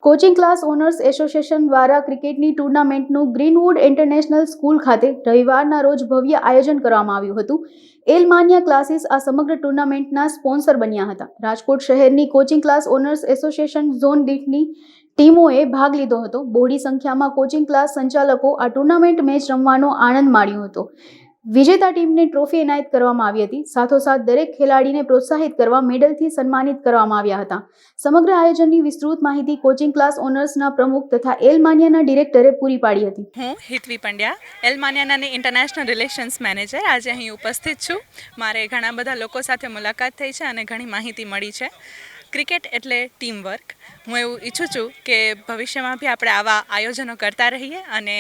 Coaching class owners association દ્વારા ક્રિકેટની ટુર્નામેન્ટનું Greenwood international school ખાતે રવિવારના રોજ ભવ્ય આયોજન કરવામાં આવ્યું હતું. એલમાનિયા ક્લાસીસ આ સમગ્ર ટુર્નામેન્ટના સ્પોન્સર બન્યા હતા. રાજકોટ શહેરની coaching class owners association zone દીઠની ટીમોએ ભાગ લીધો હતો. બહોળી સંખ્યામાં કોચિંગ ક્લાસ સંચાલકો આ ટુર્નામેન્ટ મેચ રમવાનો આનંદ માણ્યો હતો. વિજેતા ટીમને ટ્રોફી એનાયત કરવામાં આવી હતી. સાથોસાથ દરેક ખેલાડીને પ્રોત્સાહિત કરવા મેડલથી સન્માનિત કરવામાં આવ્યા હતા. સમગ્ર આયોજનની વિસ્તૃત માહિતી કોચિંગ ક્લાસ ઓનર્સના પ્રમુખ તથા એલમાનિયાના ડિરેક્ટરે પૂરી પાડી હતી. હું હિતવી પંડ્યા, એલમાનિયાના ઇન્ટરનેશનલ રિલેશન્સ મેનેજર, આજે અહીં ઉપસ્થિત છું. મારે ઘણા બધા લોકો સાથે મુલાકાત થઈ છે અને ઘણી માહિતી મળી છે. ક્રિકેટ એટલે ટીમ વર્ક. હું એવું ઈચ્છું છું કે ભવિષ્યમાં બી આપણે આવા આયોજનો કરતા રહીએ અને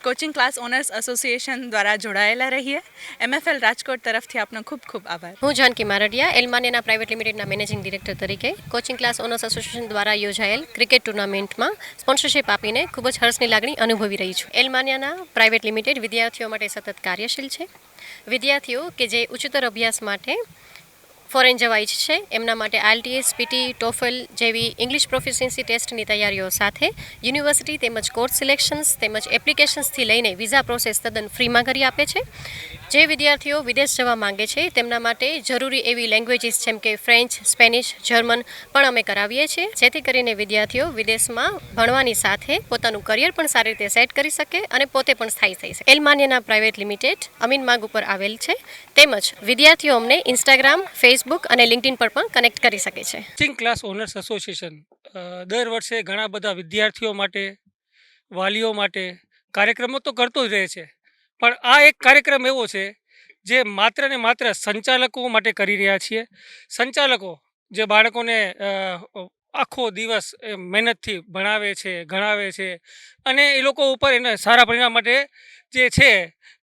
કોચિંગ ક્લાસ ઓનર્સ એસોસિએશન દ્વારા જોડાયેલા રહીએ. MFL રાજકોટ તરફથી આપનો ખૂબ ખૂબ આભાર. હું જાનકી મારડિયા, એલમાનિયાના પ્રાઇવેટ લિમિટેડના મેનેજિંગ ડિરેક્ટર તરીકે કોચિંગ ક્લાસ ઓનર્સ એસોસિએશન દ્વારા યોજાયેલ ક્રિકેટ ટુર્નામેન્ટમાં સ્પોન્સરશિપ આપીને ખૂબ જ હર્ષની લાગણી અનુભવી રહી છું. એલમાનિયાના પ્રાઇવેટ લિમિટેડ વિદ્યાર્થીઓ માટે સતત કાર્યશીલ છે. વિદ્યાર્થીઓ કે જે ઉચ્ચતર અભ્યાસ માટે ફોરેન જવા ઈચ્છે છે, એમના માટે IELTS, PT, TOEFL જેવી ઇંગ્લિશ પ્રોફિશિયન્સી ટેસ્ટની તૈયારીઓ સાથે યુનિવર્સિટી તેમજ કોર્સ સિલેક્શન્સ તેમજ એપ્લિકેશન્સથી લઈને વિઝા પ્રોસેસ તદ્દન ફ્રીમાં કરી આપે છે. જે વિદ્યાર્થીઓ વિદેશ જવા માંગે છે તેમના માટે જરૂરી એવી લેંગ્વેજીસ જેમ કે ફ્રેન્ચ, સ્પેનિશ, જર્મન પણ અમે કરાવીએ છીએ, જેથી કરીને વિદ્યાર્થીઓ વિદેશમાં ભણવાની સાથે પોતાનું કરિયર પણ સારી રીતે સેટ કરી શકે અને પોતે પણ સ્થાયી થઈ શકે. એલમાનિયાના પ્રાઇવેટ લિમિટેડ અમીન માર્ગ ઉપર આવેલ છે. તેમજ વિદ્યાર્થીઓ અમને ઇન્સ્ટાગ્રામ, ફેસબુક અને લિંક્ડઇન પર પણ કનેક્ટ કરી શકે છે. કોચિંગ ક્લાસ ઓનર્સ એસોસિએશન દર વર્ષે ઘણા બધા વિદ્યાર્થીઓ માટે, વાલીઓ માટે કાર્યક્રમો તો કરતો જ રહે છે, પણ આ એક કાર્યક્રમ એવો છે જે માત્ર ને માત્ર સંચાલકો માટે કરી રહ્યા છીએ. સંચાલકો જે બાળકોને આખો દિવસ મહેનતથી ભણાવે છે, ગણાવે છે અને એ લોકો ઉપર એના સારા પરિણામ માટે જે છે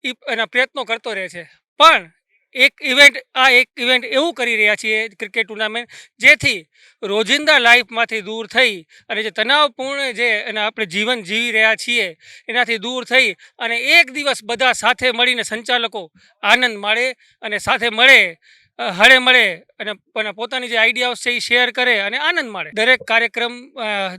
એ એના પ્રયત્નો કરતો રહે છે. પણ એક ઇવેન્ટ એવું કરી રહ્યા છીએ ક્રિકેટ ટુર્નામેન્ટ, જેથી રોજિંદા લાઈફમાંથી દૂર થઈ અને જે તણાવપૂર્ણ જે આપણે જીવન જીવી રહ્યા છીએ એનાથી દૂર થઈ અને એક દિવસ બધા સાથે મળીને સંચાલકો આનંદ માણે અને સાથે હળે મળે અને પોતાની જે આઈડિયાઓ છે એ શેર કરે અને આનંદ માણે. દરેક કાર્યક્રમ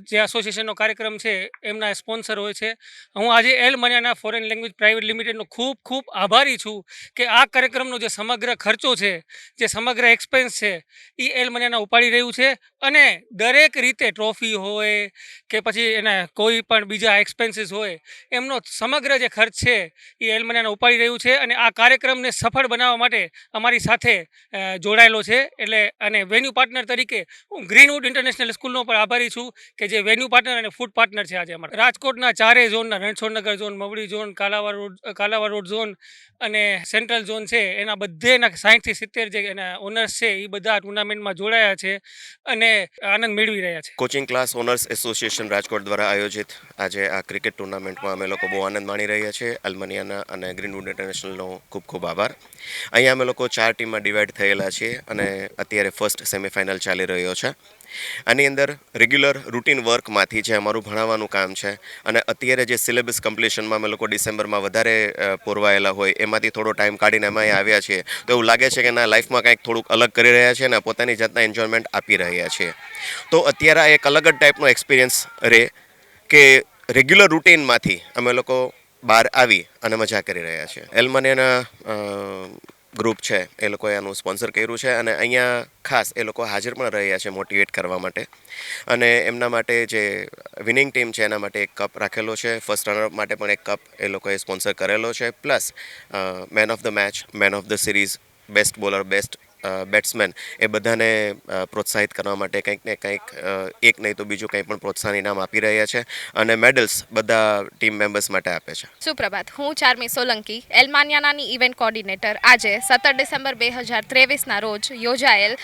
જે એસોસિએશનનો કાર્યક્રમ છે એમના સ્પોન્સર હોય છે. હું આજે એલમાનિયાના ફોરેન લેંગ્વેજ પ્રાઇવેટ લિમિટેડનો ખૂબ ખૂબ આભારી છું કે આ કાર્યક્રમનો જે સમગ્ર ખર્ચો છે, જે સમગ્ર એક્સપેન્સ છે એ એલમાનિયાના ઉપાડી રહ્યું છે અને દરેક રીતે ટ્રોફી હોય કે પછી એના કોઈ પણ બીજા એક્સપેન્સીસ હોય એમનો સમગ્ર જે ખર્ચ છે એ એલમાનિયાના ઉપાડી રહ્યું છે અને આ કાર્યક્રમને સફળ બનાવવા માટે અમારી સાથે જોડાયેલો છે. એટલે અને વેન્યુ પાર્ટનર તરીકે હું ગ્રીનવુડ ઇન્ટરનેશનલ સ્કૂલનો પણ આભારી છું કે જે વેન્યુ પાર્ટનર અને ફૂડ પાર્ટનર છે આજે અમારા. રાજકોટના ચારેય ઝોનના Ranchhodnagar zone, Mavdi zone, Kalawad road zone અને સેન્ટ્રલ ઝોન છે એના બધેના 60 થી 70 જે એના ઓનર્સ છે એ બધા ટુર્નામેન્ટમાં જોડાયા છે અને આનંદ મેળવી રહ્યા છે. Coaching class owners association Rajkot દ્વારા આયોજિત આજે આ ક્રિકેટ ટુર્નામેન્ટમાં અમે લોકો બહુ આનંદ માણી રહ્યા છીએ. એલમાનિયાના અને ગ્રીનવુડ ઇન્ટરનેશનલનો ખૂબ ખૂબ આભાર. અહીંયા અમે લોકો 4 ટીમમાં ડિવાઈડ થયેલા છીએ અને અત્યારે ફર્સ્ટ સેમિફાઇનલ ચાલી રહ્યો છે. આની અંદર રેગ્યુલર રૂટીન વર્કમાંથી જે અમારું ભણાવવાનું કામ છે અને અત્યારે જે સિલેબસ કમ્પ્લીશનમાં અમે લોકો ડિસેમ્બરમાં વધારે પોરવાયેલા હોય એમાંથી થોડો ટાઈમ કાઢીને અમે અહીંયા આવ્યા છીએ, તો એવું લાગે છે કે એના લાઈફમાં કંઈક થોડુંક અલગ કરી રહ્યા છે અને પોતાની જાતના એન્જોયમેન્ટ આપી રહ્યા છીએ. તો અત્યારે આ એક અલગ જ ટાઈપનો એક્સપિરિયન્સ રહે કે રેગ્યુલર રૂટીનમાંથી અમે લોકો બહાર આવી અને મજા કરી રહ્યા છીએ. એલમાનિયાના ગ્રુપ છે એ લોકોએ આનું સ્પોન્સર કર્યું છે અને અહીંયા ખાસ એ લોકો હાજર પણ રહ્યા છે મોટિવેટ કરવા માટે અને એમના માટે જે વિનિંગ ટીમ છે એના માટે એક કપ રાખેલો છે. ફર્સ્ટ રનરઅપ માટે પણ એક કપ એ લોકોએ સ્પોન્સર કરેલો છે. Plus man of the match, man of the series, best bowler, best batsman એ બધાને પ્રોત્સાહિત કરવા માટે કંઈક ને કંઈક એક નહીં તો બીજું કંઈ પણ પ્રોત્સાહન ઇનામ આપી રહ્યા છે અને મેડલ્સ બધા ટીમ મેમ્બર્સ માટે આપે છે. સુપ્રભાત, હું ચાર્મી સોલંકી, એલમાનિયાનાની ઇવેન્ટ કોર્ડિનેટર. આજે 17 ડિસેમ્બર 2023ના રોજ યોજાયેલ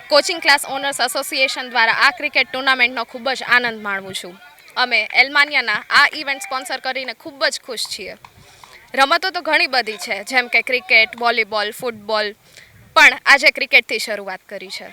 કોચિંગ ક્લાસ ઓનર્સ એસોસિએશન દ્વારા આ ક્રિકેટ ટુર્નામેન્ટનો ખૂબ જ આનંદ માણું છું. અમે એલમાનિયાના આ ઇવેન્ટ સ્પોન્સર કરીને ખૂબ જ ખુશ છીએ. રમતો તો ઘણી બધી છે, જેમ કે ક્રિકેટ, વોલીબોલ, ફૂટબોલ, પણ આજે ક્રિકેટથી શરૂઆત કરી છે.